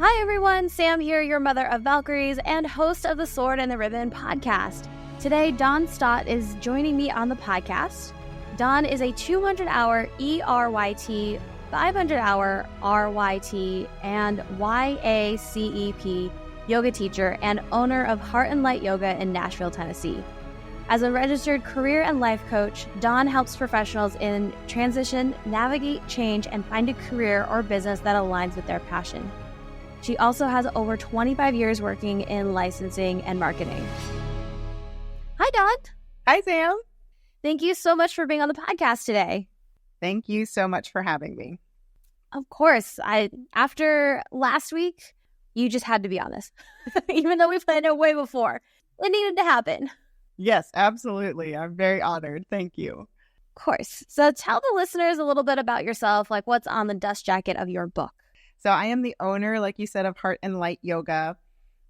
Hi everyone, Sam here, your mother of Valkyries and host of the Sword and the Ribbon podcast. Today, Dawn Staudt is joining me on the podcast. Dawn is a 200-hour ERYT, 500-hour RYT, and YACEP yoga teacher and owner of Heart and Light Yoga in Nashville, Tennessee. As a registered career and life coach, Dawn helps professionals in transition navigate change and find a career or business that aligns with their passion. She also has over 25 years working in licensing and marketing. Hi, Dawn. Hi, Sam. Thank you so much for being on the podcast today. Thank you so much for having me. Of course. After last week, you just had to be on this. Even though we planned it way before. It needed to happen. Yes, absolutely. I'm very honored. Thank you. Of course. So tell the listeners a little bit about yourself, like what's on the dust jacket of your book. So I am the owner, like you said, of Heart and Light Yoga.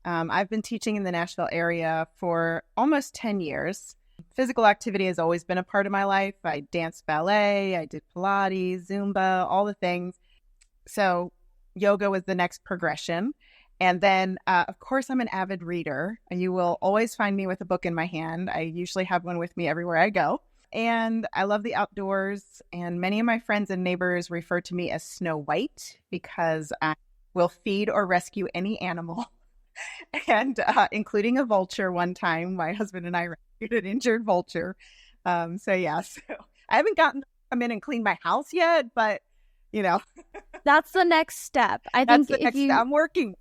I've been teaching in the Nashville area for almost 10 years. Physical activity has always been a part of my life. I danced ballet, I did Pilates, Zumba, all the things. So yoga was the next progression. And then, of course, I'm an avid reader. You will always find me with a book in my hand. I usually have one with me everywhere I go. And I love the outdoors. And many of my friends and neighbors refer to me as Snow White because I will feed or rescue any animal. And including a vulture one time, my husband and I rescued an injured vulture. So I haven't gotten to come in and clean my house yet, but that's the next step. I'm working.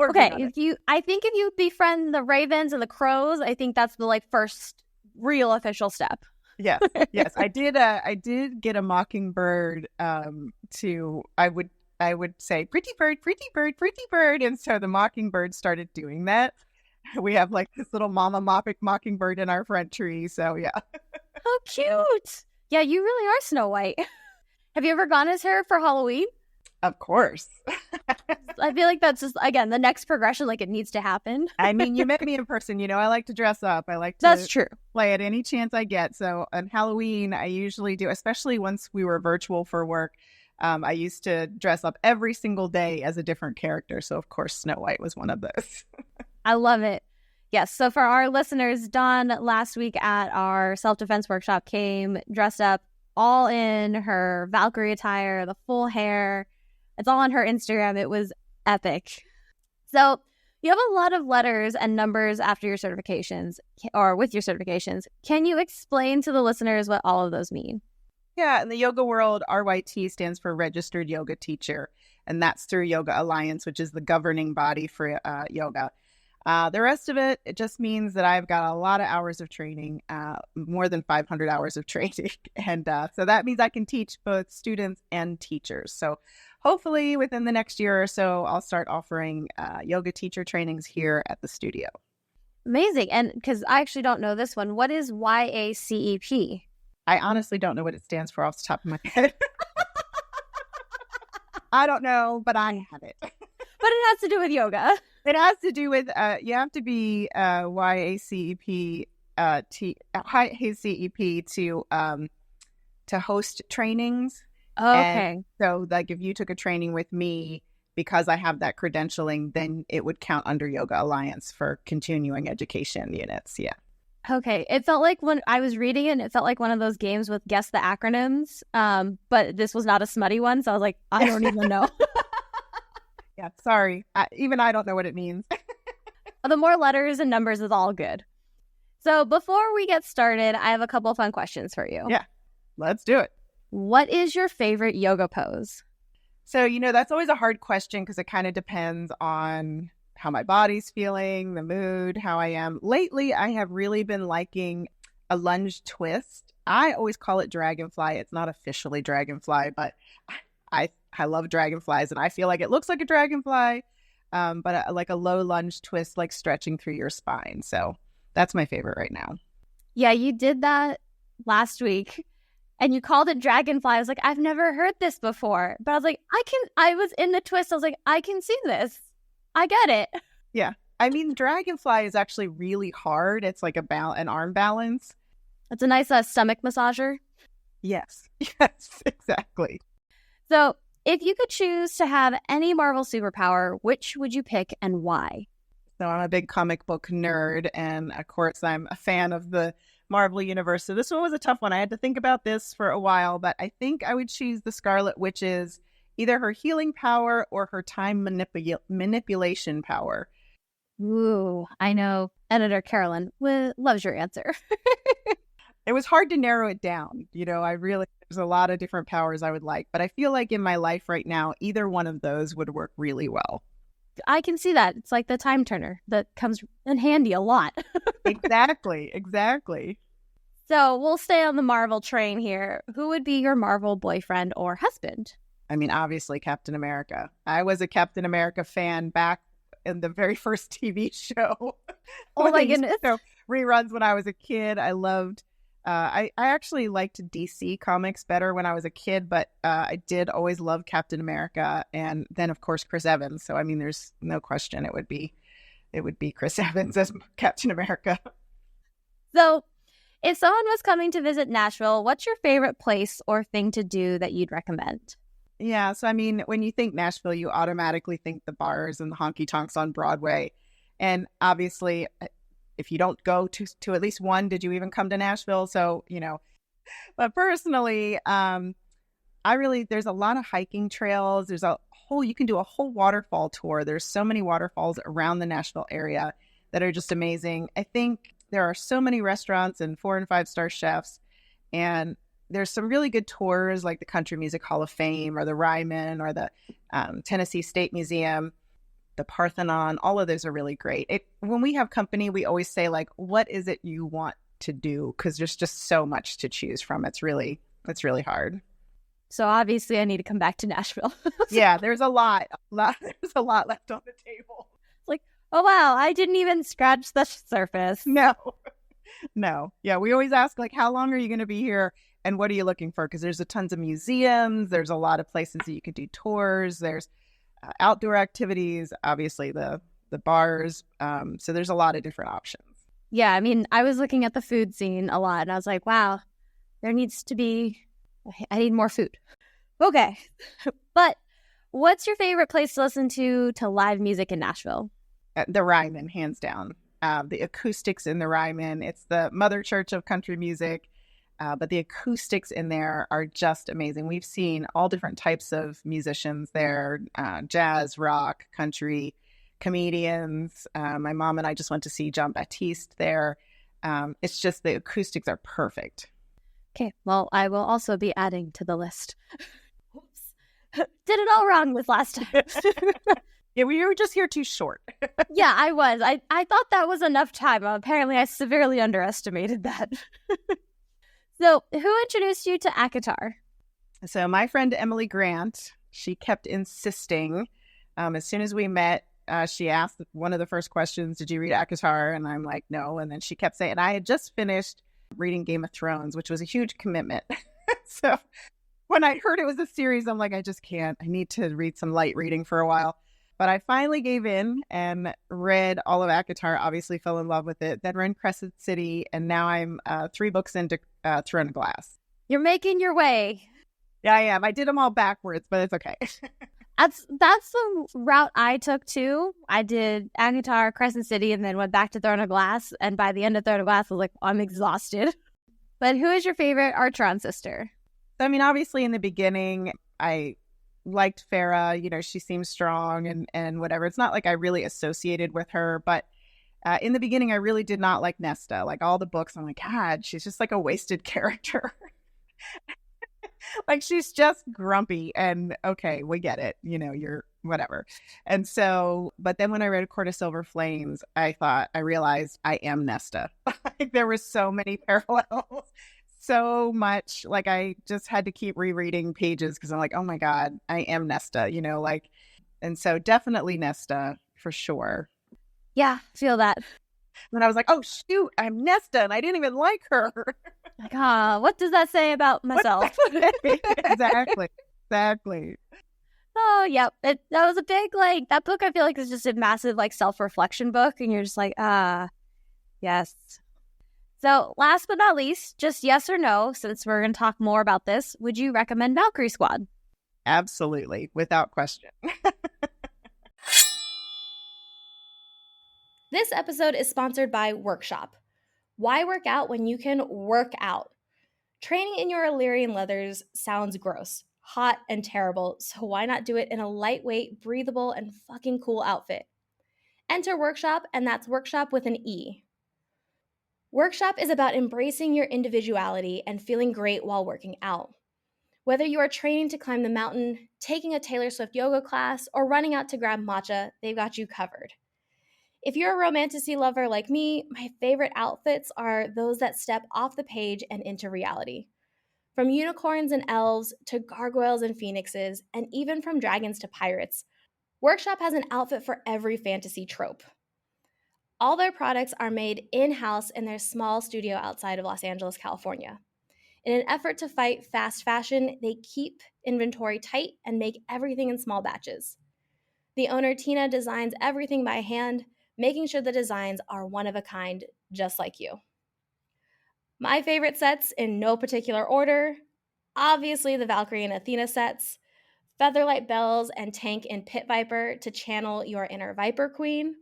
Okay, I think if you befriend the ravens and the crows, I think that's the first real official step. Yes. I did get a mockingbird. I would say pretty bird, pretty bird, pretty bird, and so the mockingbird started doing that. We have this little mama mockingbird in our front tree. So yeah. How cute! Yeah, you really are Snow White. Have you ever gone as her for Halloween? Of course. I feel like that's just, again, the next progression, it needs to happen. I mean, you met me in person. I like to dress up. I like to That's true. Play at any chance I get. So on Halloween, I usually do, especially once we were virtual for work, I used to dress up every single day as a different character. So, of course, Snow White was one of those. I love it. Yes. So for our listeners, Dawn last week at our self-defense workshop came dressed up all in her Valkyrie attire, the full hair. It's all on her Instagram. It was epic. So you have a lot of letters and numbers after your certifications or with your certifications. Can you explain to the listeners what all of those mean? Yeah. In the yoga world, RYT stands for Registered Yoga Teacher. And that's through Yoga Alliance, which is the governing body for yoga. The rest of it just means that I've got a lot of hours of training, more than 500 hours of training. And so that means I can teach both students and teachers. So hopefully within the next year or so, I'll start offering yoga teacher trainings here at the studio. Amazing. And because I actually don't know this one, what is YACEP? I honestly don't know what it stands for off the top of my head. I don't know, but I have it. But it has to do with yoga. It has to do with, you have to be YACEP to host trainings. Oh, okay. And so if you took a training with me, because I have that credentialing, then it would count under Yoga Alliance for continuing education units. Yeah. Okay. It felt like when I was reading it, it felt like one of those games with guess the acronyms. But this was not a smutty one. So I was like, I don't even know. Yeah, sorry. Even I don't know what it means. The more letters and numbers is all good. So before we get started, I have a couple of fun questions for you. Yeah, let's do it. What is your favorite yoga pose? So, that's always a hard question because it kind of depends on how my body's feeling, the mood, how I am. Lately, I have really been liking a lunge twist. I always call it dragonfly. It's not officially dragonfly, but I love dragonflies and I feel like it looks like a dragonfly, but like a low lunge twist, like stretching through your spine. So that's my favorite right now. Yeah, you did that last week and you called it dragonfly. I was like, I've never heard this before, but I was like, I was in the twist. I was like, I can see this. I get it. Yeah. I mean, dragonfly is actually really hard. It's like an arm balance. It's a nice stomach massager. Yes. Yes, exactly. So If you could choose to have any Marvel superpower, which would you pick and why? So I'm a big comic book nerd, and of course I'm a fan of the Marvel Universe. So this one was a tough one. I had to think about this for a while, but I think I would choose the Scarlet Witch's either her healing power or her time manipulation power. Ooh, I know editor Carolyn loves your answer. It was hard to narrow it down. There's a lot of different powers I would like, but I feel like in my life right now, either one of those would work really well. I can see that. It's like the time turner that comes in handy a lot. Exactly. So we'll stay on the Marvel train here. Who would be your Marvel boyfriend or husband? I mean, obviously Captain America. I was a Captain America fan back in the very first TV show. Oh my goodness. Reruns when I was a kid. I loved I actually liked DC comics better when I was a kid, but I did always love Captain America, and then of course Chris Evans. So I mean, there's no question it would be Chris Evans as Captain America. So, if someone was coming to visit Nashville, what's your favorite place or thing to do that you'd recommend? Yeah, so I mean, when you think Nashville, you automatically think the bars and the honky tonks on Broadway, and obviously, if you don't go to at least one, did you even come to Nashville? So, but personally, there's a lot of hiking trails. You can do a whole waterfall tour. There's so many waterfalls around the Nashville area that are just amazing. I think there are so many restaurants and 4- and 5-star chefs, and there's some really good tours like the Country Music Hall of Fame or the Ryman or the Tennessee State Museum, the Parthenon. All of those are really great. When we have company, we always say, like, what is it you want to do? Because there's just so much to choose from. It's really hard. So obviously I need to come back to Nashville. Yeah, there's a lot. There's a lot left on the table. It's like, oh, wow, I didn't even scratch the surface. No. Yeah, we always ask, like, how long are you going to be here? And what are you looking for? Because there's tons of museums. There's a lot of places that you could do tours. There's outdoor activities, obviously the bars. So there's a lot of different options. Yeah, I mean, I was looking at the food scene a lot, and I was like, wow, I need more food. Okay. But what's your favorite place to listen to live music in Nashville? The Ryman, hands down. The acoustics in the Ryman. It's the mother church of country music. But the acoustics in there are just amazing. We've seen all different types of musicians there, jazz, rock, country, comedians. My mom and I just went to see John Baptiste there. It's just the acoustics are perfect. Okay, well, I will also be adding to the list. Oops. Did it all wrong this last time. Yeah, we were just here too short. Yeah, I was. I thought that was enough time. Apparently, I severely underestimated that. So, who introduced you to ACOTAR? So, my friend Emily Grant, she kept insisting. As soon as we met, she asked one of the first questions, did you read ACOTAR? And I'm like, no. And then she kept saying, and I had just finished reading Game of Thrones, which was a huge commitment. So, when I heard it was a series, I'm like, I just can't. I need to read some light reading for a while. But I finally gave in and read all of ACOTAR, obviously fell in love with it, then read Crescent City, and now I'm 3 books into Throne of Glass. You're making your way. Yeah, I am. I did them all backwards, but it's okay. That's the route I took too. I did ACOTAR, Crescent City, and then went back to Throne of Glass, and by the end of Throne of Glass, I was like, I'm exhausted. But who is your favorite Archeron sister? So, I mean, obviously in the beginning, I liked Farah. She seems strong and whatever. It's not like I really associated with her, but in the beginning, I really did not like Nesta. Like all the books, I'm like, God, she's just like a wasted character. Like she's just grumpy and okay, we get it. You're whatever. And so, but then when I read Court of Silver Flames, I realized I am Nesta. Like there were so many parallels. So much, like I just had to keep rereading pages because I'm like, oh my God, I am Nesta, and so definitely Nesta for sure. Yeah, feel that. And I was like, oh shoot, I'm Nesta and I didn't even like her. Like, what does that say about myself? Exactly. Oh, yeah. That was a big, that book I feel like is just a massive, self-reflection book. And you're just like, yes. So last but not least, just yes or no, since we're going to talk more about this, would you recommend Valkyrie Squad? Absolutely, without question. This episode is sponsored by Workshop. Why work out when you can work out? Training in your Illyrian leathers sounds gross, hot, and terrible, so why not do it in a lightweight, breathable, and fucking cool outfit? Enter Workshop, and that's Workshop with an E. Workshop is about embracing your individuality and feeling great while working out. Whether you are training to climb the mountain, taking a Taylor Swift yoga class, or running out to grab matcha, they've got you covered. If you're a romantasy lover like me, my favorite outfits are those that step off the page and into reality. From unicorns and elves to gargoyles and phoenixes, and even from dragons to pirates, Workshop has an outfit for every fantasy trope. All their products are made in-house in their small studio outside of Los Angeles, California. In an effort to fight fast fashion, they keep inventory tight and make everything in small batches. The owner, Tina, designs everything by hand, making sure the designs are one of a kind, just like you. My favorite sets, in no particular order, obviously the Valkyrie and Athena sets, Featherlight Bells and Tank in Pit Viper to channel your inner Viper Queen,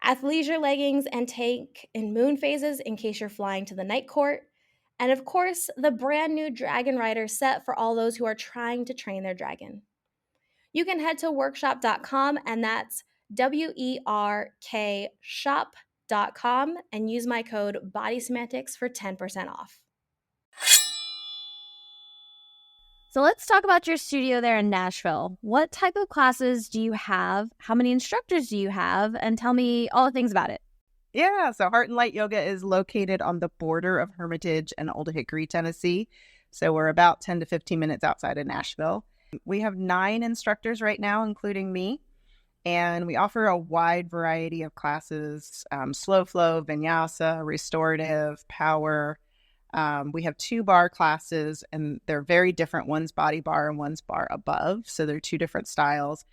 athleisure leggings and Tank in Moon Phases in case you're flying to the Night Court, and of course, the brand new Dragon Rider set for all those who are trying to train their dragon. You can head to workshop.com, and that's WERK shop.com, and use my code BODYSEMANTICS for 10% off. So let's talk about your studio there in Nashville. What type of classes do you have? How many instructors do you have? And tell me all the things about it. Yeah, so Heart and Light Yoga is located on the border of Hermitage and Old Hickory, Tennessee. So we're about 10 to 15 minutes outside of Nashville. We have 9 instructors right now, including me, and we offer a wide variety of classes, slow flow, vinyasa, restorative, power. We have 2 bar classes, and they're very different. One's body bar and one's bar above, so they're 2 different styles.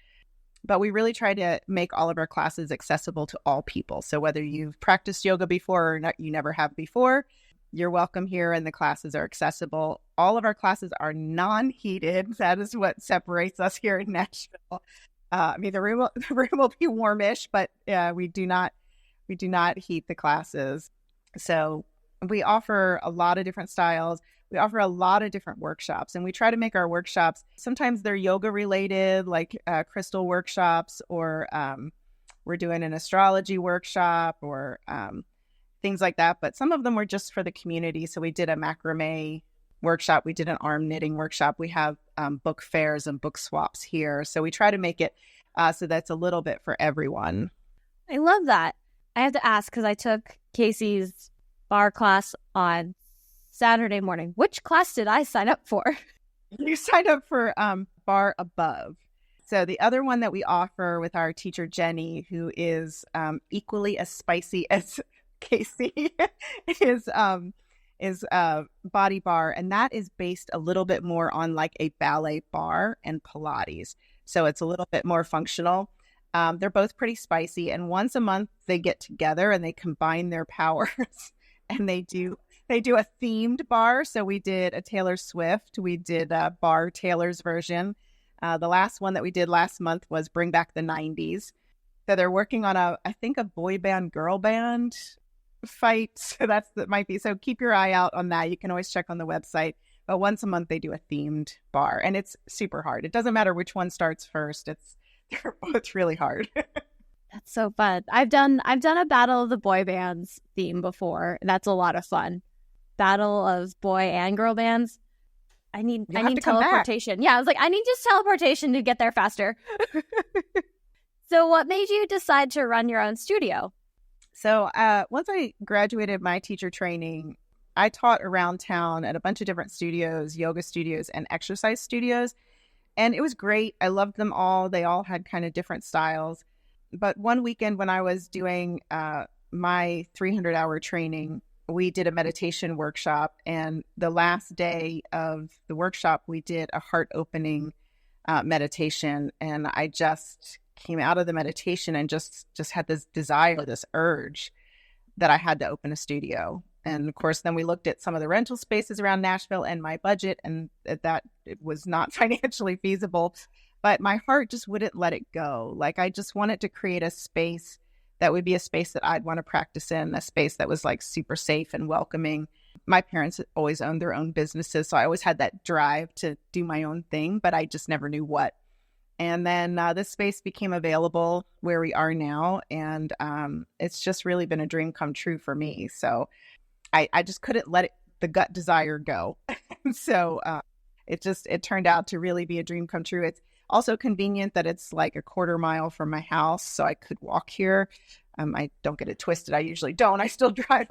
But we really try to make all of our classes accessible to all people. So whether you've practiced yoga before or not, you never have before, you're welcome here, and the classes are accessible. All of our classes are non-heated. That is what separates us here in Nashville. The room will be warmish, but we do not heat the classes. So we offer a lot of different styles. We offer a lot of different workshops, and we try to make our workshops, sometimes they're yoga related, like crystal workshops, or we're doing an astrology workshop, or things like that. But some of them were just for the community. So we did a macrame workshop. We did an arm knitting workshop. We have book fairs and book swaps here. So we try to make it so that's a little bit for everyone. I love that. I have to ask, because I took Casey's bar class on Saturday morning. Which class did I sign up for? You signed up for bar above. So the other one that we offer with our teacher, Jenny, who is equally as spicy as Casey, is body bar. And that is based a little bit more on like a ballet bar and Pilates. So it's a little bit more functional. They're both pretty spicy. And once a month they get together and they combine their powers and they do a themed bar. So we did a Taylor Swift. We did a bar Taylor's version. The last one that we did last month was Bring Back the 90s. So they're working on I think a boy band, girl band fight. So that might be. So keep your eye out on that. You can always check on the website. But once a month they do a themed bar, and it's super hard. It doesn't matter which one starts first. They're both really hard. That's so fun. I've done a Battle of the Boy Bands theme before. And that's a lot of fun. Battle of boy and girl bands. I need teleportation. Yeah, I was like, I need just teleportation to get there faster. So what made you decide to run your own studio? So once I graduated my teacher training, I taught around town at a bunch of different studios, yoga studios and exercise studios. And it was great. I loved them all. They all had kind of different styles. But one weekend when I was doing my 300-hour training, we did a meditation workshop. And the last day of the workshop, we did a heart-opening meditation. And I just came out of the meditation and just had this desire, this urge that I had to open a studio. And of course, then we looked at some of the rental spaces around Nashville and my budget, and that it was not financially feasible. But my heart just wouldn't let it go. Like, I just wanted to create a space that would be a space that I'd want to practice in, a space that was like super safe and welcoming. My parents always owned their own businesses, so I always had that drive to do my own thing, but I just never knew what. And then this space became available where we are now, and it's just really been a dream come true for me. So I just couldn't let the gut desire go. So it turned out to really be a dream come true. It's also convenient that it's like a quarter mile from my house, so I could walk here. I don't get it twisted. I usually don't. I still drive.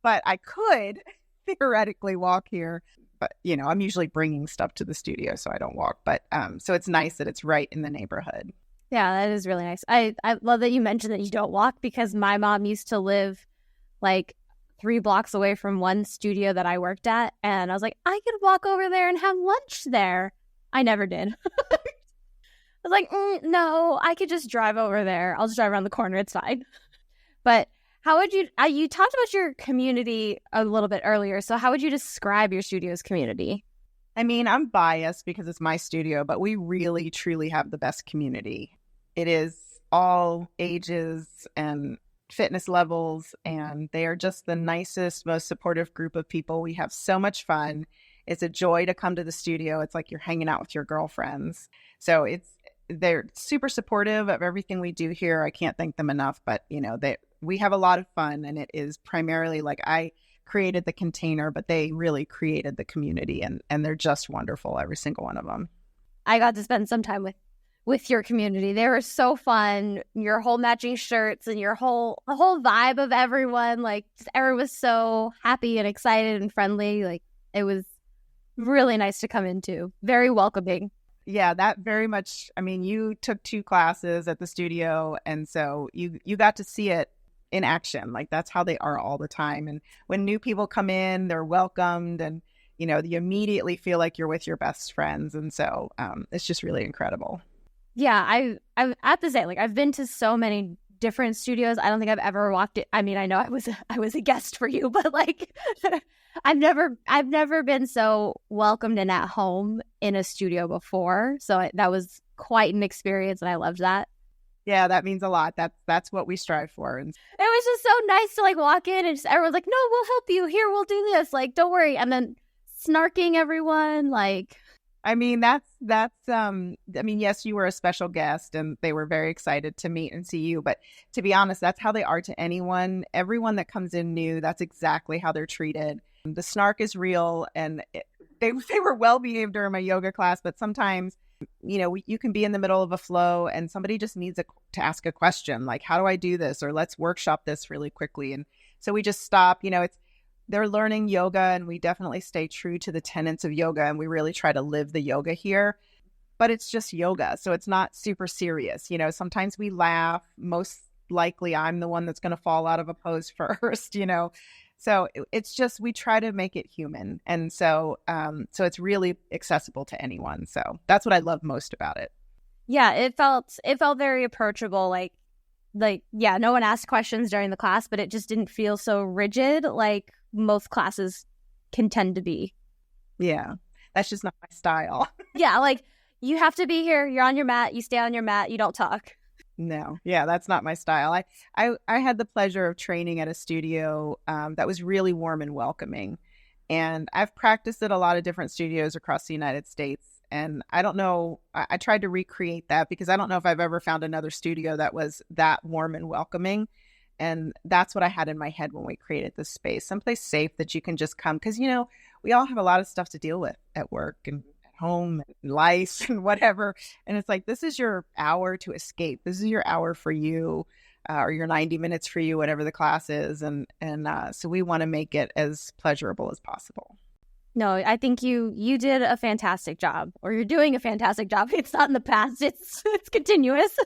But I could theoretically walk here. But, I'm usually bringing stuff to the studio, so I don't walk. But so it's nice that it's right in the neighborhood. Yeah, that is really nice. I love that you mentioned that you don't walk, because my mom used to live like 3 blocks away from one studio that I worked at. And I was like, I could walk over there and have lunch there. I never did. I was like, no, I could just drive over there. I'll just drive around the corner. It's fine. But how would you talked about your community a little bit earlier. So how would you describe your studio's community? I mean, I'm biased because it's my studio, but we really, truly have the best community. It is all ages and fitness levels, and they are just the nicest, most supportive group of people. We have so much fun. It's a joy to come to the studio. It's like you're hanging out with your girlfriends. So they're super supportive of everything we do here. I can't thank them enough, but we have a lot of fun, and it is primarily like I created the container, but they really created the community, and they're just wonderful, every single one of them. I got to spend some time with your community. They were so fun. Your whole matching shirts and the whole vibe of everyone, like just everyone was so happy and excited and friendly. Like, it was really nice to come into. Very welcoming. Yeah, that very much. I mean, you took 2 classes at the studio, and so you got to see it in action. Like, that's how they are all the time. And when new people come in, they're welcomed, and you immediately feel like you're with your best friends. And so it's just really incredible. Yeah, I have to say, like, I've been to so many different studios. I don't think I've ever walked it. I mean, I know I was a guest for you, but like I've never been so welcomed and at home in a studio before. So that was quite an experience, and I loved that. Yeah, that means a lot. That's what we strive for. And it was just so nice to like walk in and just everyone's like, "No, we'll help you. Here, we'll do this. Like, don't worry." And then snarking everyone, like. I mean, yes, you were a special guest, and they were very excited to meet and see you. But to be honest, that's how they are to anyone. Everyone that comes in new, that's exactly how they're treated. The snark is real, and they were well behaved during my yoga class. But sometimes, you can be in the middle of a flow, and somebody just needs to ask a question, like, "How do I do this?" or "Let's workshop this really quickly." And so we just stop. They're learning yoga, and we definitely stay true to the tenets of yoga, and we really try to live the yoga here. But it's just yoga, so it's not super serious. Sometimes we laugh. Most likely I'm the one that's going to fall out of a pose first, So it's just, we try to make it human. And so it's really accessible to anyone. So that's what I love most about it. Yeah, it felt very approachable. Like, yeah, no one asked questions during the class, but it just didn't feel so rigid like most classes can tend to be. Yeah, that's just not my style. Yeah, like, you have to be here, you're on your mat, you stay on your mat, you don't talk. No, yeah, that's not my style. I had the pleasure of training at a studio that was really warm and welcoming. And I've practiced at a lot of different studios across the United States. And I don't know, I tried to recreate that because I don't know if I've ever found another studio that was that warm and welcoming. And that's what I had in my head when we created this space, someplace safe that you can just come. Because, we all have a lot of stuff to deal with at work and at home and life and whatever. And it's like, this is your hour to escape. This is your hour for you, or your 90 minutes for you, whatever the class is. And so we want to make it as pleasurable as possible. No, I think you did a fantastic job, or you're doing a fantastic job. It's not in the past. It's continuous.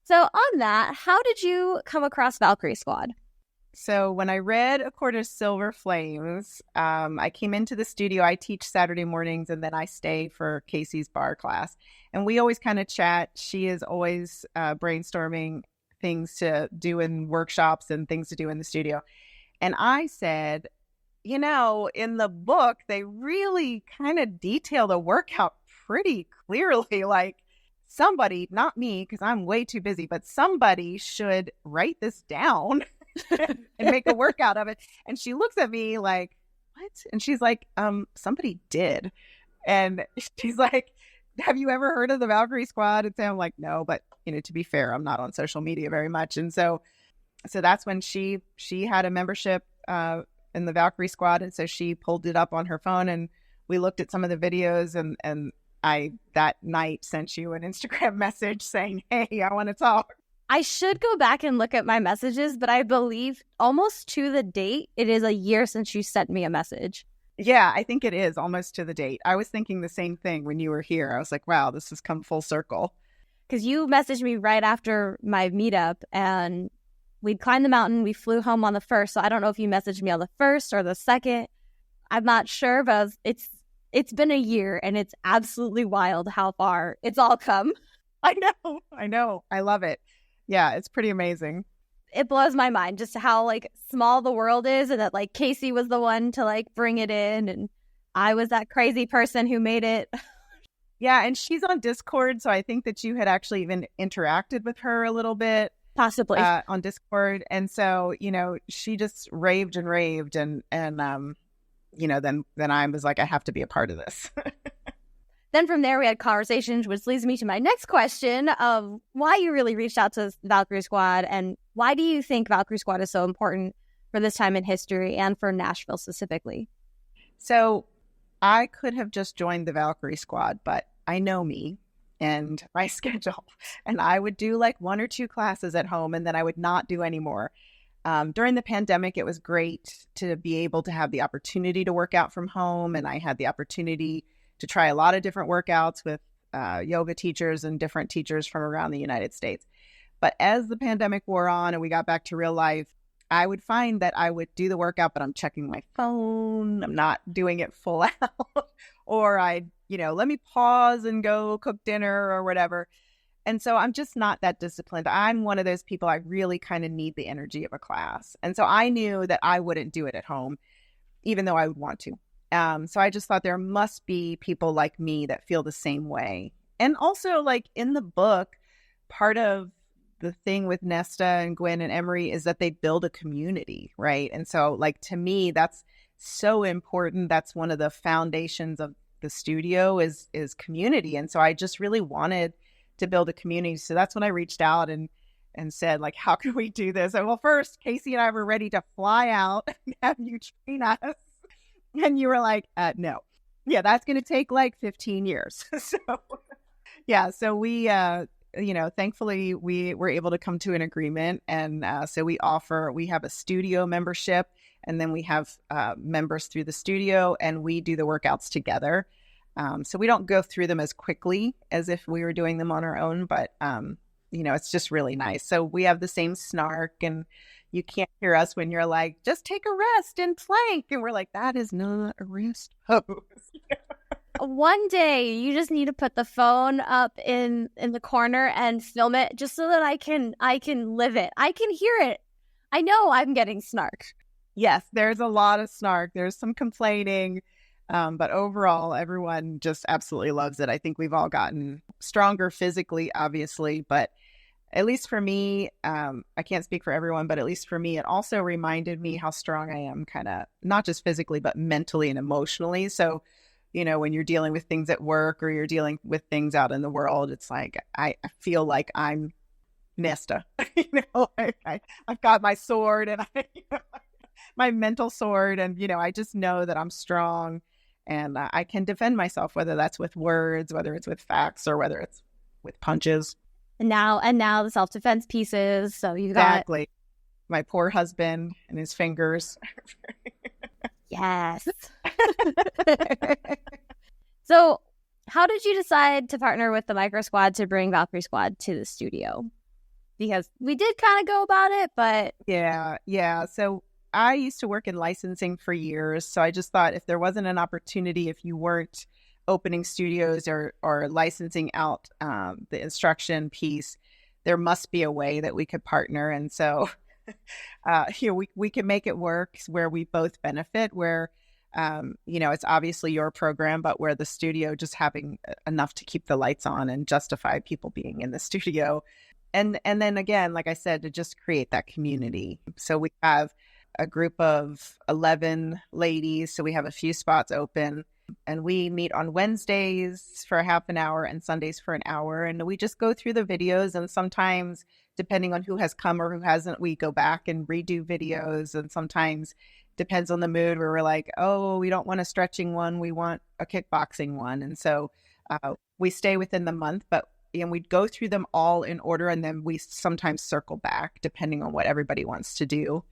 So on that, how did you come across Valkyrie Squad? So when I read A Court of Silver Flames, I came into the studio. I teach Saturday mornings, and then I stay for Casey's bar class. And we always kind of chat. She is always brainstorming things to do in workshops and things to do in the studio. And I said, in the book, they really kind of detail the workout pretty clearly. Like somebody, not me, because I'm way too busy, but somebody should write this down and make a workout of it. And she looks at me like, what? And she's like, somebody did. And she's like, have you ever heard of the Valkyrie Squad? And so I'm like, no, but to be fair, I'm not on social media very much. And so that's when she had a membership in the Valkyrie Squad. And so she pulled it up on her phone and we looked at some of the videos and I that night sent you an Instagram message saying, hey, I want to talk. I should go back and look at my messages, but I believe almost to the date, it is a year since you sent me a message. Yeah, I think it is almost to the date. I was thinking the same thing when you were here. I was like, wow, this has come full circle. Because you messaged me right after my meetup and we'd climbed the mountain. We flew home on the 1st. So I don't know if you messaged me on the 1st or the 2nd. I'm not sure, but it's been a year and it's absolutely wild how far it's all come. I know. I love it. Yeah, it's pretty amazing. It blows my mind just how like small the world is and that like Casey was the one to like bring it in and I was that crazy person who made it. Yeah, and she's on Discord, so I think that you had actually even interacted with her a little bit. Possibly. On Discord. And so, she just raved and then I was like, I have to be a part of this. Then from there, we had conversations, which leads me to my next question of why you really reached out to Valkyrie Squad and why do you think Valkyrie Squad is so important for this time in history and for Nashville specifically? So I could have just joined the Valkyrie Squad, but I know me and my schedule, and I would do like 1 or 2 classes at home and then I would not do any more. During the pandemic, it was great to be able to have the opportunity to work out from home, and I had the opportunity to try a lot of different workouts with yoga teachers and different teachers from around the United States. But as the pandemic wore on and we got back to real life, I would find that I would do the workout, but I'm checking my phone. I'm not doing it full out. Or I'd, let me pause and go cook dinner or whatever. And so I'm just not that disciplined. I'm one of those people, I really kind of need the energy of a class. And so I knew that I wouldn't do it at home, even though I would want to. So I just thought there must be people like me that feel the same way. And also, like in the book, part of the thing with Nesta and Gwen and Emery is that they build a community, right? And so, like, to me, that's so important. That's one of the foundations of the studio is community. And so I just really wanted to build a community. So that's when I reached out and said, like, how can we do this? And well, first, Casey and I were ready to fly out and have you train us. And you were like, no. Yeah, that's going to take like 15 years. So we, thankfully we were able to come to an agreement. And so we have a studio membership, and then we have members through the studio, and we do the workouts together. So we don't go through them as quickly as if we were doing them on our own, but, it's just really nice. So we have the same snark, and you can't hear us when you're like, just take a rest and plank. And we're like, that is not a rest pose. One day you just need to put the phone up in the corner and film it just so that I can live it. I can hear it. I know I'm getting snark. Yes, there's a lot of snark. There's some complaining. But overall, everyone just absolutely loves it. I think we've all gotten stronger physically, obviously, but at least for me, I can't speak for everyone, but at least for me, it also reminded me how strong I am, kind of not just physically, but mentally and emotionally. So, when you're dealing with things at work or you're dealing with things out in the world, it's like, I feel like I'm Nesta, I've got my sword and my mental sword. And, I just know that I'm strong and I can defend myself, whether that's with words, whether it's with facts, or whether it's with punches. And now the self-defense pieces. So you got exactly my poor husband and his fingers. Yes. So how did you decide to partner with the Micro Squad to bring Valkyrie Squad to the studio? Because we did kind of go about it, but yeah. So I used to work in licensing for years. So I just thought if there wasn't an opportunity, if you weren't opening studios or licensing out the instruction piece, there must be a way that we could partner. And so here we can make it work where we both benefit, where it's obviously your program, but where the studio just having enough to keep the lights on and justify people being in the studio. And then again, like I said, to just create that community. So we have a group of 11 ladies. So we have a few spots open, and we meet on Wednesdays for half an hour and Sundays for an hour. And we just go through the videos. And sometimes, depending on who has come or who hasn't, we go back and redo videos. And sometimes depends on the mood, where we're like, oh, we don't want a stretching one, we want a kickboxing one. And so we stay within the month, but we'd go through them all in order, and then we sometimes circle back depending on what everybody wants to do.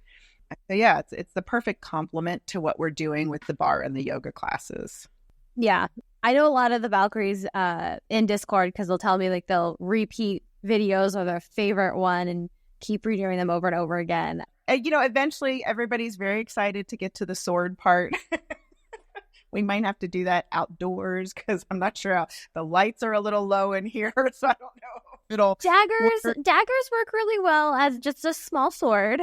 So yeah, it's the perfect complement to what we're doing with the bar and the yoga classes. Yeah, I know a lot of the Valkyries in Discord, because they'll tell me like they'll repeat videos or their favorite one and keep redoing them over and over again. Eventually everybody's very excited to get to the sword part. We might have to do that outdoors, because I'm not sure the lights are a little low in here, so I don't know. Daggers work really well as just a small sword.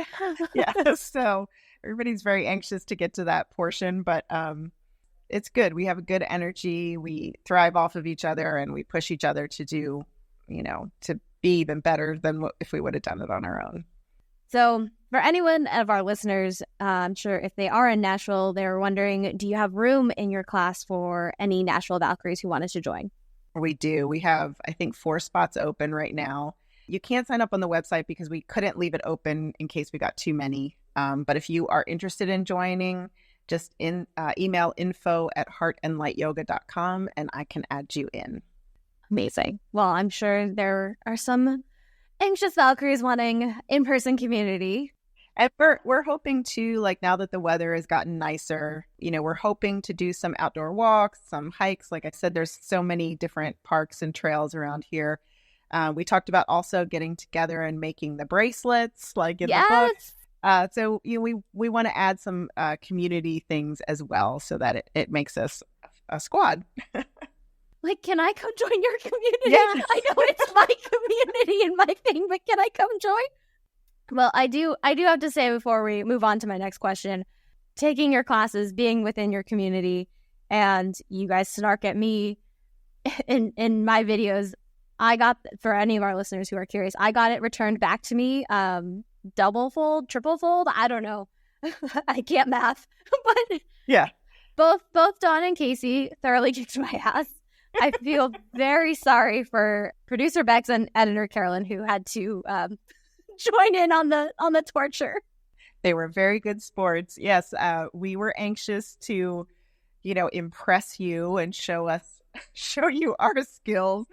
Yeah, so everybody's very anxious to get to that portion, but it's good. We have a good energy. We thrive off of each other, and we push each other to do, to be even better than if we would have done it on our own. So for anyone of our listeners, I'm sure if they are in Nashville, they're wondering, do you have room in your class for any Nashville Valkyries who wanted to join? We do. We have, I think, 4 spots open right now. You can't sign up on the website because we couldn't leave it open in case we got too many. But if you are interested in joining, just email info@heartandlightyoga.com and I can add you in. Amazing. Well, I'm sure there are some anxious Valkyries wanting in-person community. And we're hoping to, like, now that the weather has gotten nicer, we're hoping to do some outdoor walks, some hikes. Like I said, there's so many different parks and trails around here. We talked about also getting together and making the bracelets, like in the book. So we want to add some community things as well, so that it makes us a squad. Like, can I come join your community? Yes. I know it's my community and my thing, but can I come join? Well, I do have to say, before we move on to my next question, taking your classes, being within your community, and you guys snark at me in my videos, I got, for any of our listeners who are curious, I got it returned back to me, double fold, triple fold, I don't know. I can't math, but yeah, both Dawn and Casey thoroughly kicked my ass. I feel very sorry for producer Bex and editor Carolyn, who had to join in on the torture. They were very good sports. Yes, we were anxious to, impress you and show you our skills.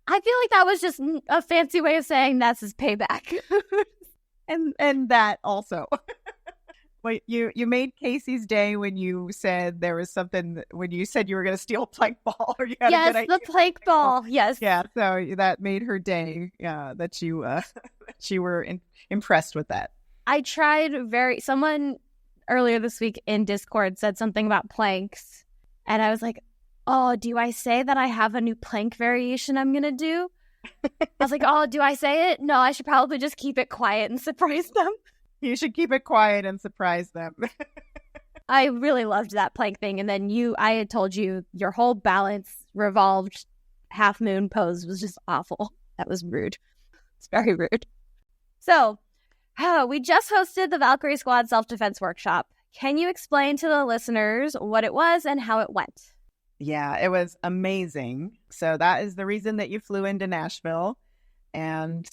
I feel like that was just a fancy way of saying that's his payback. and that also. Wait, you made Casey's day when you said there was something, when you said you were going to steal a plank ball. Or you had a good idea. The plank ball. Yes. Yeah. So that made her day. That you were impressed with that. I tried someone earlier this week in Discord said something about planks, and I was like, oh, do I say that I have a new plank variation I'm going to do? I was like, oh, do I say it? No, I should probably just keep it quiet and surprise them. You should keep it quiet and surprise them. I really loved that plank thing. And then I had told you your whole balance revolved half moon pose was just awful. That was rude. It's very rude. So we just hosted the Valkyrie Squad self-defense workshop. Can you explain to the listeners what it was and how it went? Yeah, it was amazing. So that is the reason that you flew into Nashville. And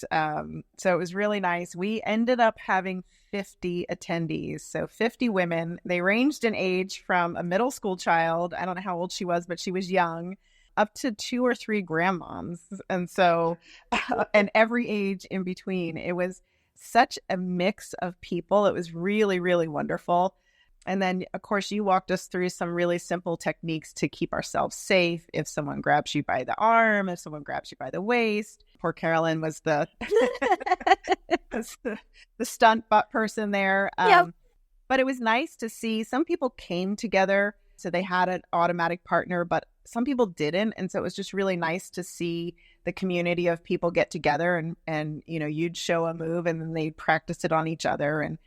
so it was really nice. We ended up having 50 attendees. So 50 women. They ranged in age from a middle school child, I don't know how old she was, but she was young, up to 2 or 3 grandmoms. And so, and every age in between. It was such a mix of people. It was really, really wonderful. And then, of course, you walked us through some really simple techniques to keep ourselves safe. If someone grabs you by the arm, if someone grabs you by the waist. Poor Carolyn was the stunt butt person there. Yep. But it was nice to see some people came together. So they had an automatic partner, but some people didn't. And so it was just really nice to see the community of people get together and you'd show a move and then they'd practice it on each other. And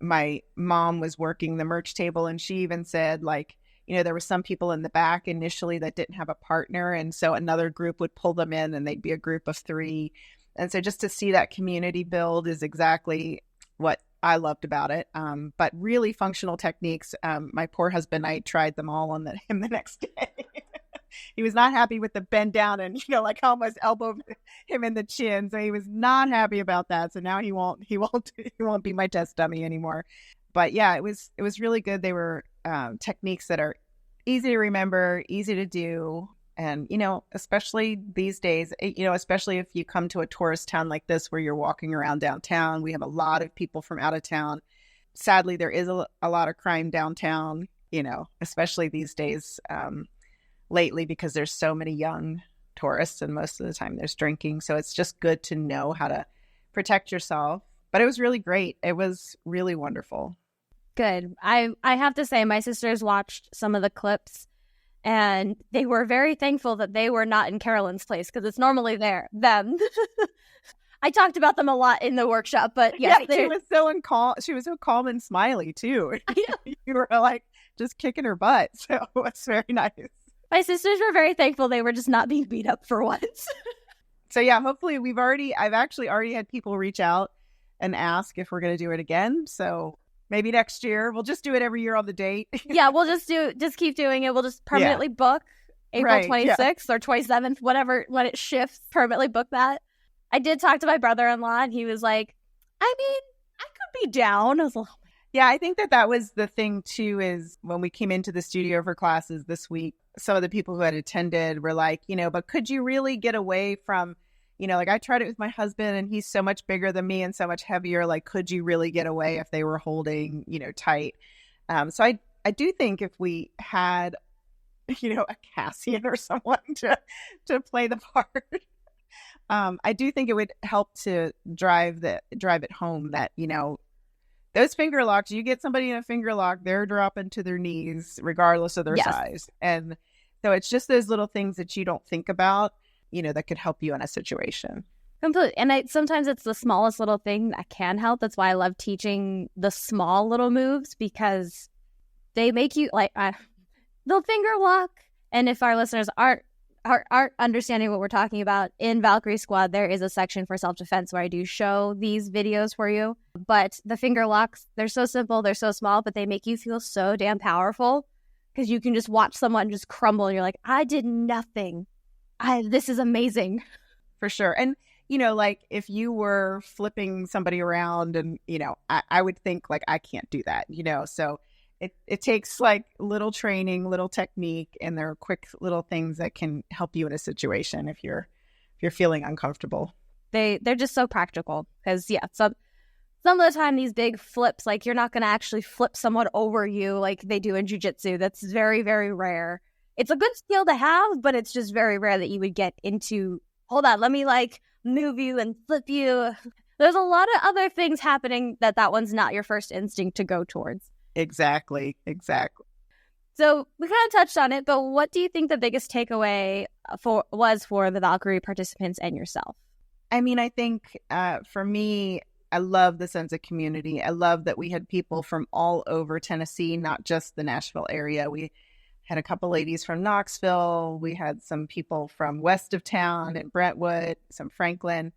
my mom was working the merch table, and she even said, like, there were some people in the back initially that didn't have a partner. And so another group would pull them in and they'd be a group of 3. And so just to see that community build is exactly what I loved about it. But really functional techniques. My poor husband, I tried them all on him the next day. He was not happy with the bend down and, like almost elbowed him in the chin. So he was not happy about that. So now he won't be my test dummy anymore. But yeah, it was really good. They were techniques that are easy to remember, easy to do. And, especially these days, especially if you come to a tourist town like this, where you're walking around downtown, we have a lot of people from out of town. Sadly, there is a lot of crime downtown, especially these days, lately, because there's so many young tourists and most of the time there's drinking. So it's just good to know how to protect yourself. But it was really great. It was really wonderful. Good. I have to say, my sisters watched some of the clips and they were very thankful that they were not in Carolyn's place, because it's normally them. I talked about them a lot in the workshop, but yes, yeah, she was so calm and smiley too. You were like just kicking her butt. So it's very nice. My sisters were very thankful they were just not being beat up for once. So yeah, hopefully I've actually already had people reach out and ask if we're going to do it again. So maybe next year. We'll just do it every year on the date. Yeah, we'll just keep doing it. We'll just permanently book April 26th or 27th, whatever, when it shifts, permanently book that. I did talk to my brother-in-law and he was like, I mean, I could be down. I was like, yeah, I think that was the thing too, is when we came into the studio for classes this week, some of the people who had attended were like, but could you really get away from, like I tried it with my husband and he's so much bigger than me and so much heavier. Like, could you really get away if they were holding, tight? So I do think if we had, a Cassian or someone to play the part, I do think it would help to drive it home that, those finger locks, you get somebody in a finger lock, they're dropping to their knees regardless of their size. And so it's just those little things that you don't think about, that could help you in a situation. Completely. And sometimes it's the smallest little thing that can help. That's why I love teaching the small little moves, because they make you like, they'll finger lock. And if our listeners aren't understanding what we're talking about, in Valkyrie Squad, there is a section for self-defense where I do show these videos for you. But the finger locks, they're so simple, they're so small, but they make you feel so damn powerful, because you can just watch someone just crumble and you're like, I did nothing. This is amazing. For sure. And, like if you were flipping somebody around and, I would think like, I can't do that, so it takes like little training, little technique, and there are quick little things that can help you in a situation if you're feeling uncomfortable. They're just so practical, because some of the time these big flips, like you're not going to actually flip someone over you like they do in jiu-jitsu. That's very, very rare. It's a good skill to have, but it's just very rare that you would get into, hold on, let me like move you and flip you. There's a lot of other things happening that one's not your first instinct to go towards. Exactly. So we kind of touched on it, but what do you think the biggest takeaway was for the Valkyrie participants and yourself? I mean, I think for me, I love the sense of community. I love that we had people from all over Tennessee, not just the Nashville area. We had a couple ladies from Knoxville. We had some people from west of town in Brentwood, some Franklin.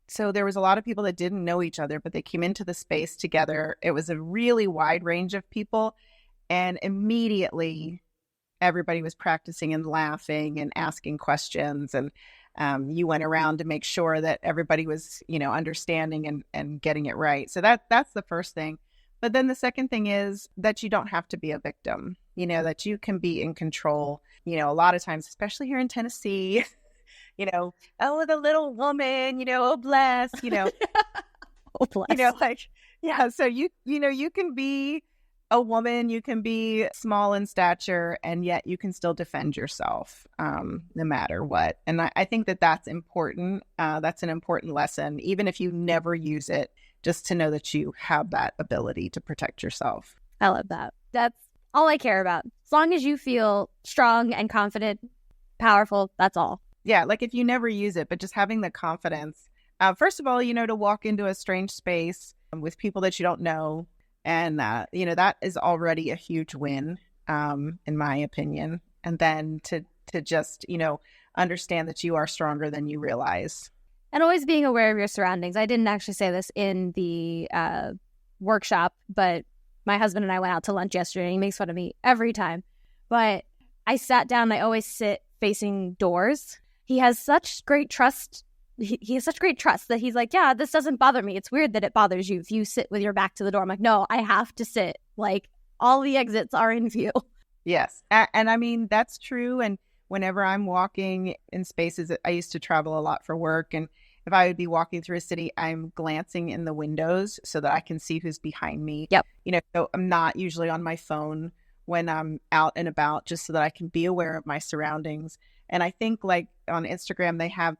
So there was a lot of people that didn't know each other, but they came into the space together. It was a really wide range of people. And immediately everybody was practicing and laughing and asking questions. And you went around to make sure that everybody was, understanding and getting it right. So that's the first thing. But then the second thing is that you don't have to be a victim, that you can be in control. A lot of times, especially here in Tennessee, oh, the little woman, oh, bless, Oh, bless. So you can be a woman, you can be small in stature, and yet you can still defend yourself no matter what. And I think that's important. That's an important lesson, even if you never use it, just to know that you have that ability to protect yourself. I love that. That's all I care about. As long as you feel strong and confident, powerful, that's all. Yeah, like if you never use it, but just having the confidence. First of all, to walk into a strange space with people that you don't know. And, that is already a huge win, in my opinion. And then to just, understand that you are stronger than you realize. And always being aware of your surroundings. I didn't actually say this in the workshop, but my husband and I went out to lunch yesterday, and he makes fun of me every time. But I sat down. I always sit facing doors. He has such great trust. He has such great trust that he's like, yeah, this doesn't bother me. It's weird that it bothers you if you sit with your back to the door. I'm like, no, I have to sit. Like, all the exits are in view. Yes. And I mean, that's true. And whenever I'm walking in spaces, I used to travel a lot for work. And if I would be walking through a city, I'm glancing in the windows so that I can see who's behind me. Yep. So I'm not usually on my phone when I'm out and about, just so that I can be aware of my surroundings. And I think like on Instagram, they have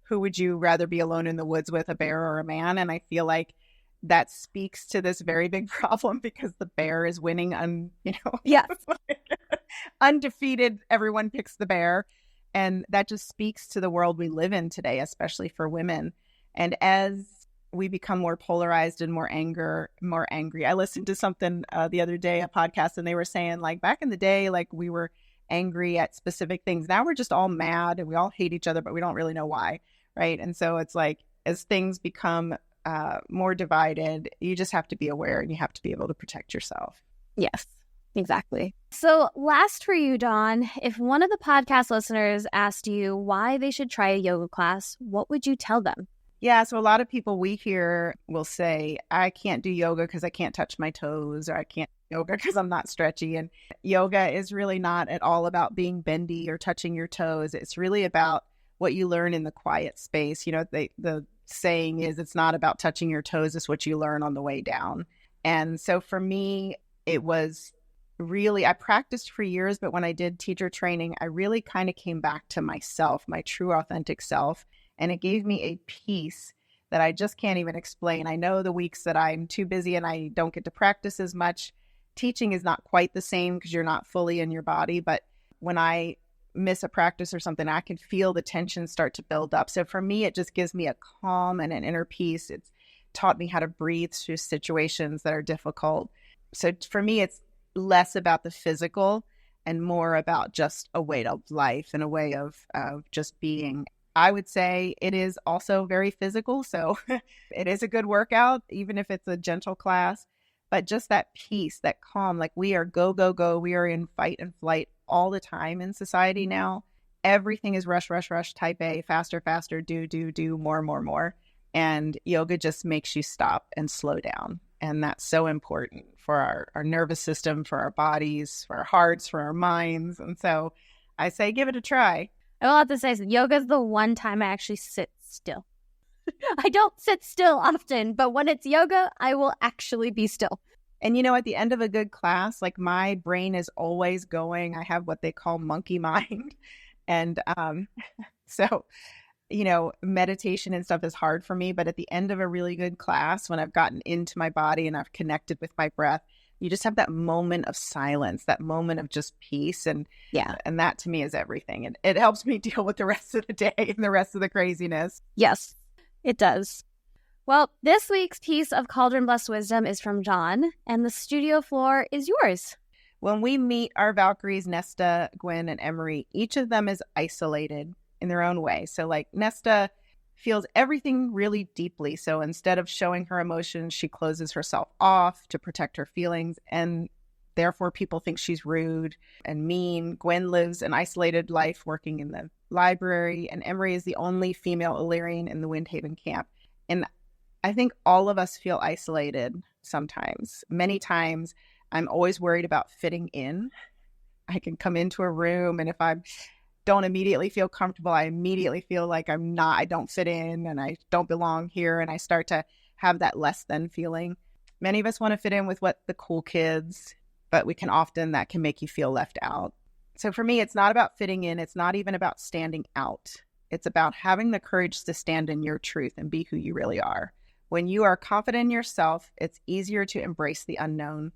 who would you rather be alone in the woods with, a bear or a man? And I feel like that speaks to this very big problem, because the bear is winning Yeah. undefeated. Everyone picks the bear. And that just speaks to the world we live in today, especially for women. And as we become more polarized and more angry. I listened to something the other day, a podcast, and they were saying like back in the day, like we were angry at specific things. Now we're just all mad and we all hate each other, but we don't really know why. Right. And so it's like, as things become more divided, you just have to be aware and you have to be able to protect yourself. Yes, exactly. So last for you, Dawn, if one of the podcast listeners asked you why they should try a yoga class, what would you tell them? Yeah, so a lot of people we hear will say, I can't do yoga because I can't touch my toes, or I can't do yoga because I'm not stretchy. And yoga is really not at all about being bendy or touching your toes. It's really about what you learn in the quiet space. The saying is, it's not about touching your toes, it's what you learn on the way down. And so for me, it was really, I practiced for years, but when I did teacher training, I really kind of came back to myself, my true authentic self. And it gave me a peace that I just can't even explain. I know the weeks that I'm too busy and I don't get to practice as much, teaching is not quite the same because you're not fully in your body. But when I miss a practice or something, I can feel the tension start to build up. So for me, it just gives me a calm and an inner peace. It's taught me how to breathe through situations that are difficult. So for me, it's less about the physical and more about just a way of life and a way of just being. I would say it is also very physical. So it is a good workout, even if it's a gentle class, but just that peace, that calm, like we are go, go, go. We are in fight and flight all the time in society now. Everything is rush, rush, rush, type A, faster, faster, do, more, more, more. And yoga just makes you stop and slow down. And that's so important for our nervous system, for our bodies, for our hearts, for our minds. And so I say, give it a try. I will have to say, yoga is the one time I actually sit still. I don't sit still often, but when it's yoga, I will actually be still. And, at the end of a good class, like my brain is always going. I have what they call monkey mind. And so, meditation and stuff is hard for me. But at the end of a really good class, when I've gotten into my body and I've connected with my breath, you just have that moment of silence, that moment of just peace. And and that to me is everything. And it helps me deal with the rest of the day and the rest of the craziness. Yes, it does. Well, this week's piece of Cauldron Blessed Wisdom is from John, and the studio floor is yours. When we meet our Valkyries, Nesta, Gwen, and Emery, each of them is isolated in their own way. So like Nesta feels everything really deeply. So instead of showing her emotions, she closes herself off to protect her feelings. And therefore, people think she's rude and mean. Gwen lives an isolated life working in the library. And Emery is the only female Illyrian in the Windhaven camp. And I think all of us feel isolated sometimes. Many times, I'm always worried about fitting in. I can come into a room, and if I don't immediately feel comfortable, I immediately feel like I don't fit in and I don't belong here. And I start to have that less than feeling. Many of us want to fit in with the cool kids, but that can make you feel left out. So for me, it's not about fitting in. It's not even about standing out. It's about having the courage to stand in your truth and be who you really are. When you are confident in yourself, it's easier to embrace the unknown.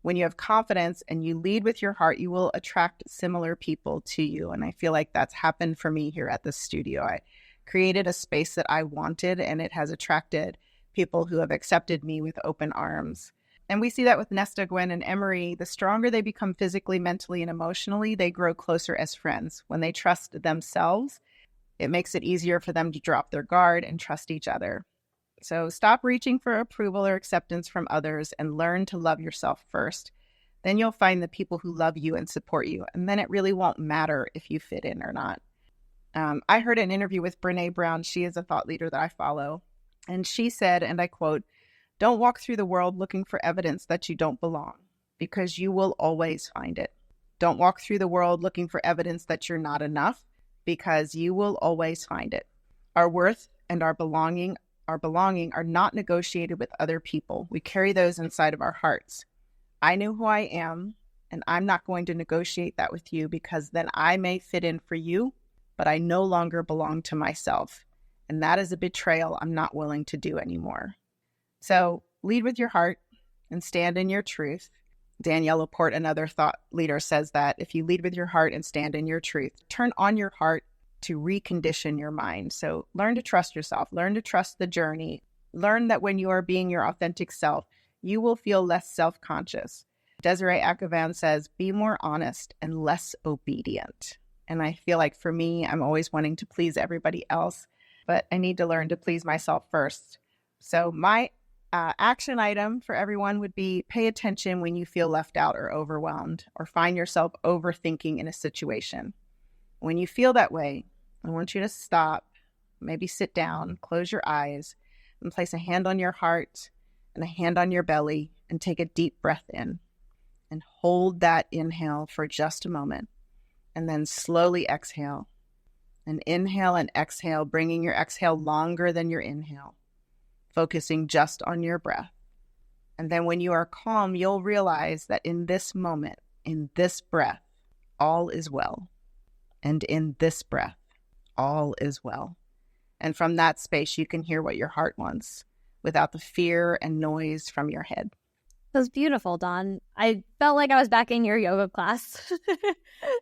When you have confidence and you lead with your heart, you will attract similar people to you. And I feel like that's happened for me here at the studio. I created a space that I wanted, and it has attracted people who have accepted me with open arms. And we see that with Nesta, Gwen, and Emery. The stronger they become physically, mentally, and emotionally, they grow closer as friends. When they trust themselves, it makes it easier for them to drop their guard and trust each other. So stop reaching for approval or acceptance from others and learn to love yourself first. Then you'll find the people who love you and support you. And then it really won't matter if you fit in or not. I heard an interview with Brene Brown. She is a thought leader that I follow. And she said, and I quote, "Don't walk through the world looking for evidence that you don't belong, because you will always find it. Don't walk through the world looking for evidence that you're not enough, because you will always find it. Our worth and our belonging are not negotiated with other people. We carry those inside of our hearts. I know who I am, and I'm not going to negotiate that with you, because then I may fit in for you, but I no longer belong to myself. And that is a betrayal I'm not willing to do anymore." So lead with your heart and stand in your truth. Danielle Laporte, another thought leader, says that if you lead with your heart and stand in your truth, turn on your heart to recondition your mind. So learn to trust yourself, learn to trust the journey, learn that when you are being your authentic self, you will feel less self-conscious. Desiree Akhavan says, "Be more honest and less obedient." And I feel like for me, I'm always wanting to please everybody else, but I need to learn to please myself first. So my action item for everyone would be pay attention when you feel left out or overwhelmed or find yourself overthinking in a situation. When you feel that way, I want you to stop, maybe sit down, close your eyes, and place a hand on your heart and a hand on your belly and take a deep breath in and hold that inhale for just a moment. And then slowly exhale. And inhale and exhale, bringing your exhale longer than your inhale, focusing just on your breath. And then when you are calm, you'll realize that in this moment, in this breath, all is well. And in this breath, all is well. And from that space, you can hear what your heart wants without the fear and noise from your head. That was beautiful, Dawn. I felt like I was back in your yoga class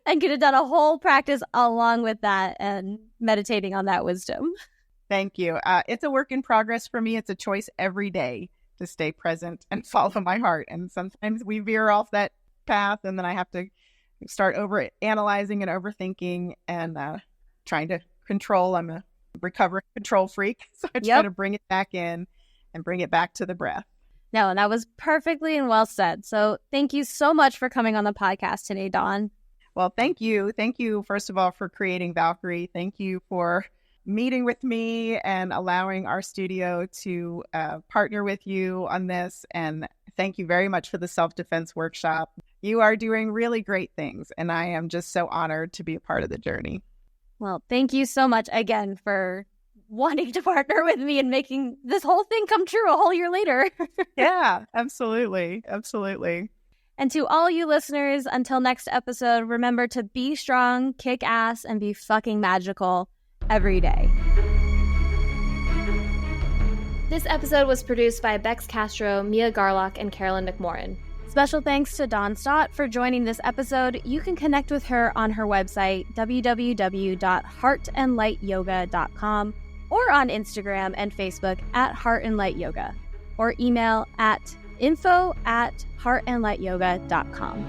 and could have done a whole practice along with that and meditating on that wisdom. Thank you. It's a work in progress for me. It's a choice every day to stay present and follow my heart. And sometimes we veer off that path, and then I have to start over analyzing and overthinking and trying to control. I'm a recovering control freak, so I try to bring it back in and bring it back to the breath. No, and that was perfectly and well said. So thank you so much for coming on the podcast today, Dawn. Well, thank you. Thank you, first of all, for creating Valkyrie. Thank you for meeting with me and allowing our studio to partner with you on this. And thank you very much for the self-defense workshop. You are doing really great things, and I am just so honored to be a part of the journey. Well, thank you so much again for wanting to partner with me and making this whole thing come true a whole year later. Yeah, absolutely. Absolutely. And to all you listeners, until next episode, remember to be strong, kick ass, and be fucking magical every day. This episode was produced by Bex Castro, Mia Garlock, and Carolyn McMorrin. Special thanks to Dawn Staudt for joining this episode. You can connect with her on her website, www.heartandlightyoga.com, or on Instagram and Facebook at Heart and Light Yoga, or email at info@heartandlightyoga.com.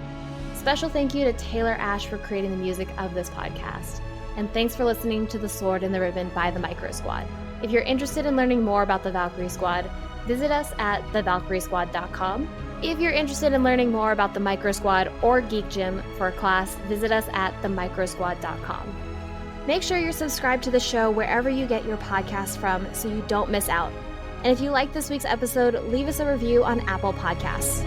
Special thank you to Taylor Ash for creating the music of this podcast. And thanks for listening to The Sword and the Ribbon by the Micro Squad. If you're interested in learning more about the Valkyrie Squad, visit us at thevalkyriesquad.com. If you're interested in learning more about the Micro Squad or Geek Gym for a class, visit us at themicrosquad.com. Make sure you're subscribed to the show wherever you get your podcasts from so you don't miss out. And if you like this week's episode, leave us a review on Apple Podcasts.